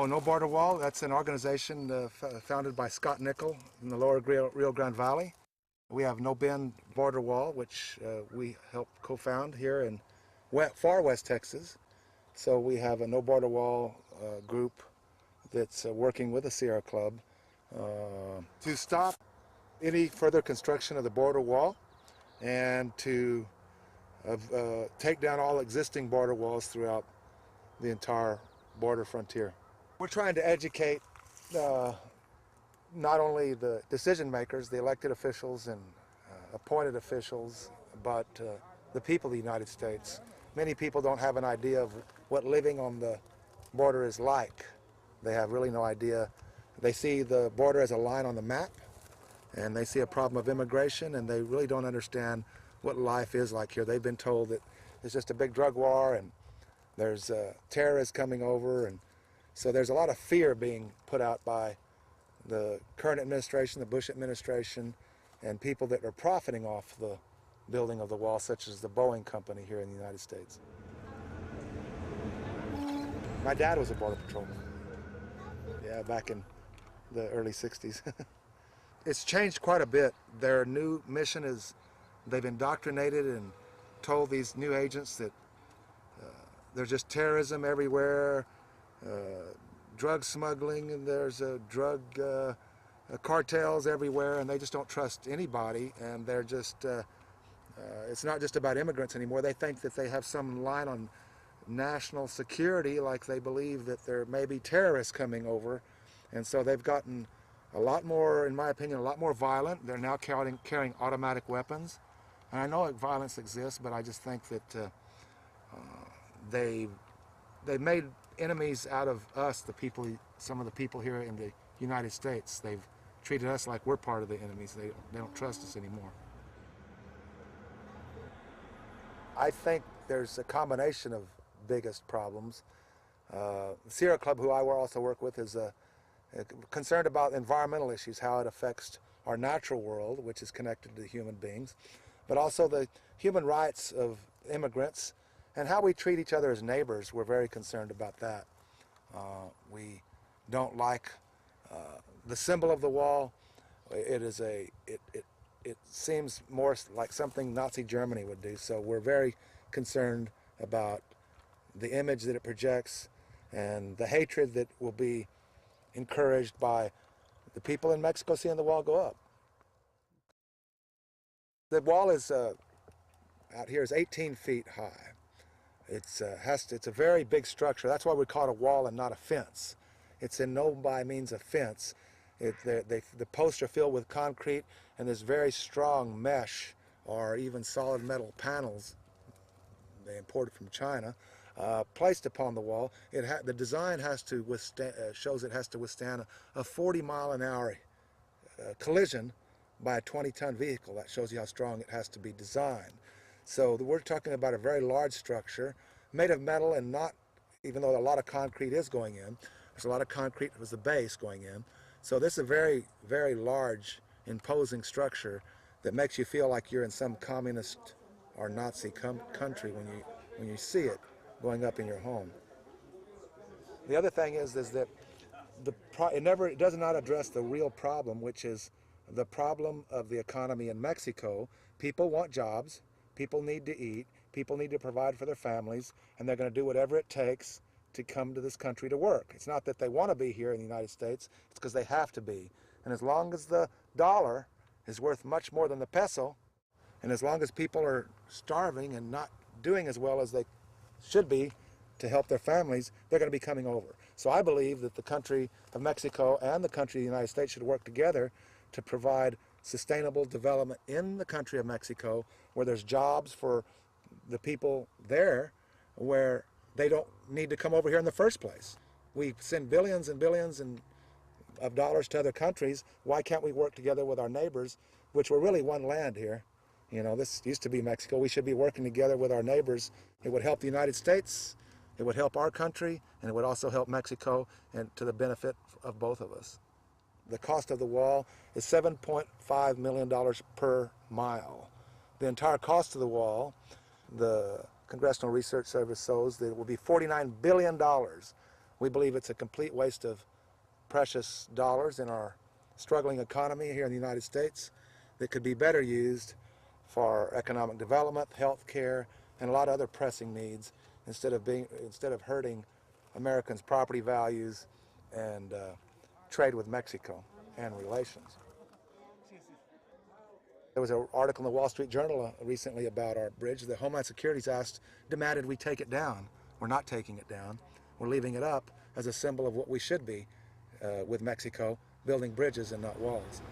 Oh, No Border Wall, that's an organization founded by Scott Nickel in the lower Rio Grande Valley. We have No Bend Border Wall, which we helped co-found here in far west Texas. So we have a No Border Wall group that's working with the Sierra Club to stop any further construction of the border wall and to take down all existing border walls throughout the entire border frontier. We're trying to educate not only the decision makers, the elected officials and appointed officials, but the people of the United States. Many people don't have an idea of what living on the border is like. They have really no idea. They see the border as a line on the map, and they see a problem of immigration, and they really don't understand what life is like here. They've been told that it's just a big drug war and there's terrorists coming over, and so there's a lot of fear being put out by the current administration, the Bush administration, and people that are profiting off the building of the wall, such as the Boeing company here in the United States. My dad was a border patrolman, yeah, back in the early 60s. It's changed quite a bit. Their new mission is they've indoctrinated and told these new agents that there's just terrorism everywhere, drug smuggling, and there's drug cartels everywhere, and they just don't trust anybody, and they're just, it's not just about immigrants anymore. They think that they have some line on national security, like they believe that there may be terrorists coming over, and so they've gotten a lot more, in my opinion, a lot more violent. They're now carrying automatic weapons, and I know violence exists, but I just think that they made enemies out of us, the people, some of the people here in the United States. They've treated us like we're part of the enemies. They don't trust us anymore. I think there's a combination of biggest problems. The Sierra Club, who I also work with, is concerned about environmental issues, how it affects our natural world, which is connected to human beings, but also the human rights of immigrants and how we treat each other as neighbors. We're very concerned about that. We don't like the symbol of the wall. It seems more like something Nazi Germany would do, so we're very concerned about the image that it projects and the hatred that will be encouraged by the people in Mexico seeing the wall go up. The wall is out here is 18 feet high. It's a very big structure. That's why we call it a wall and not a fence. It's in no by means a fence. The posts are filled with concrete, and there's very strong mesh or even solid metal panels, they imported from China, placed upon the wall. The design has to withstand, shows it has to withstand a 40-mile-an-hour collision by a 20-ton vehicle. That shows you how strong it has to be designed. So we're talking about a very large structure made of metal, and not, even though a lot of concrete is going in, there's a lot of concrete as the base going in. So this is a very, very large, imposing structure that makes you feel like you're in some communist or Nazi country when you see it going up in your home. The other thing is that it does not address the real problem, which is the problem of the economy in Mexico. People want jobs, people need to eat, people need to provide for their families, and they're going to do whatever it takes to come to this country to work. It's not that they want to be here in the United States, it's because they have to be. And as long as the dollar is worth much more than the peso, and as long as people are starving and not doing as well as they should be to help their families, they're going to be coming over. So I believe that the country of Mexico and the country of the United States should work together to provide sustainable development in the country of Mexico, where there's jobs for the people there, where they don't need to come over here in the first place. We send billions and billions of dollars to other countries. Why can't we work together with our neighbors, which we're really one land here? You know, this used to be Mexico. We should be working together with our neighbors. It would help the United States, it would help our country, and it would also help Mexico, and to the benefit of both of us. The cost of the wall is $7.5 million per mile. The entire cost of the wall, the Congressional Research Service shows that it will be $49 billion We believe it's a complete waste of precious dollars in our struggling economy here in the United States that could be better used for economic development, health care, and a lot of other pressing needs instead of hurting Americans' property values and trade with Mexico and relations. There was an article in the Wall Street Journal recently about our bridge. The Homeland Security's demanded we take it down. We're not taking it down. We're leaving it up as a symbol of what we should be with Mexico, building bridges and not walls.